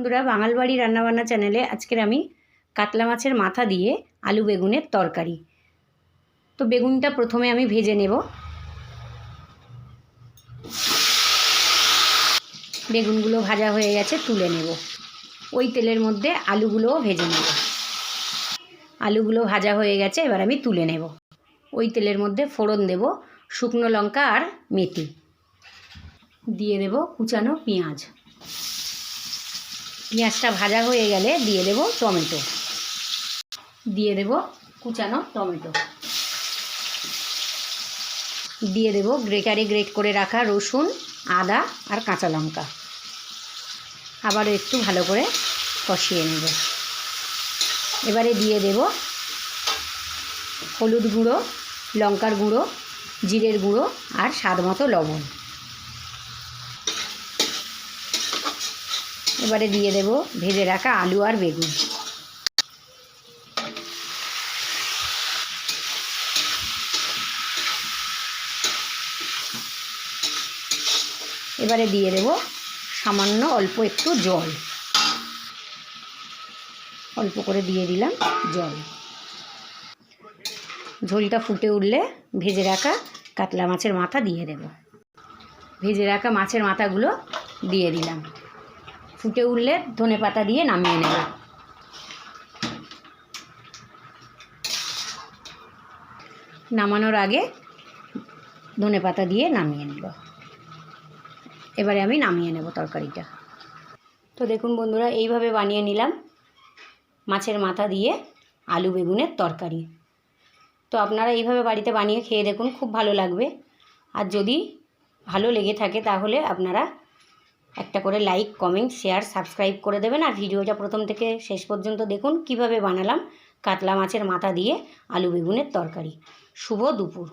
বন্ধুরা, বাঙাল বাড়ি রান্নাবান্না চ্যানেলে আজকের আমি কাতলা মাছের মাথা দিয়ে আলু বেগুনের তরকারি। তো বেগুনটা প্রথমে আমি ভেজে নেব। বেগুনগুলো ভাজা হয়ে গেছে, তুলে নেব। ওই তেলের মধ্যে আলুগুলোও ভেজে নেব। আলুগুলো ভাজা হয়ে গেছে, এবার আমি তুলে নেব। ওই তেলের মধ্যে ফোড়ন দেব শুকনো লঙ্কা আর মেথি, দিয়ে দেব কুচানো পেঁয়াজ। পেঁয়াজটা ভাজা হয়ে গেলে দিয়ে দেব টমেটো, দিয়ে দেব কুচানো টমেটো, দিয়ে দেব গ্রেট করে রাখা রসুন, আদা আর কাঁচা লঙ্কা। আবার একটু ভালো করে কষিয়ে নেব। এবারে দিয়ে দেব হলুদ গুঁড়ো, লঙ্কার গুঁড়ো, জিরের গুঁড়ো আর স্বাদ মতো লবণ। এবারে দিয়ে দেব ভেজে রাখা আলু আর বেগুন। এবারে দিয়ে দেব সামান্য অল্প একটু জল, অল্প করে দিয়ে দিলাম জল। ঝোলটা ফুটে উঠলে ভেজে রাখা কাতলা মাছের মাথা দিয়ে দেব। ভেজে রাখা মাছের মাথাগুলো দিয়ে দিলাম। ফুটে উঠলে ধনেপাতা দিয়ে নামিয়ে নেব। নামানোর আগে ধনেপাতা দিয়ে নামিয়ে নেব। এবারে আমি নামিয়ে নেব তরকারিটা। তো দেখুন বন্ধুরা, এইভাবে বানিয়ে নিলাম মাছের মাথা দিয়ে আলু বেগুনের তরকারি। তো আপনারা এইভাবে বাড়িতে বানিয়ে খেয়ে দেখুন, খুব ভালো লাগবে। আর যদি ভালো লেগে থাকে তাহলে আপনারা একটা করে লাইক, কমেন্ট, শেয়ার, সাবস্ক্রাইব করে দেবেন। আর ভিডিওটা প্রথম থেকে শেষ পর্যন্ত দেখুন কিভাবে বানালাম কাতলা মাছের মাথা দিয়ে আলু বেগুনের তরকারি। শুভ দুপুর।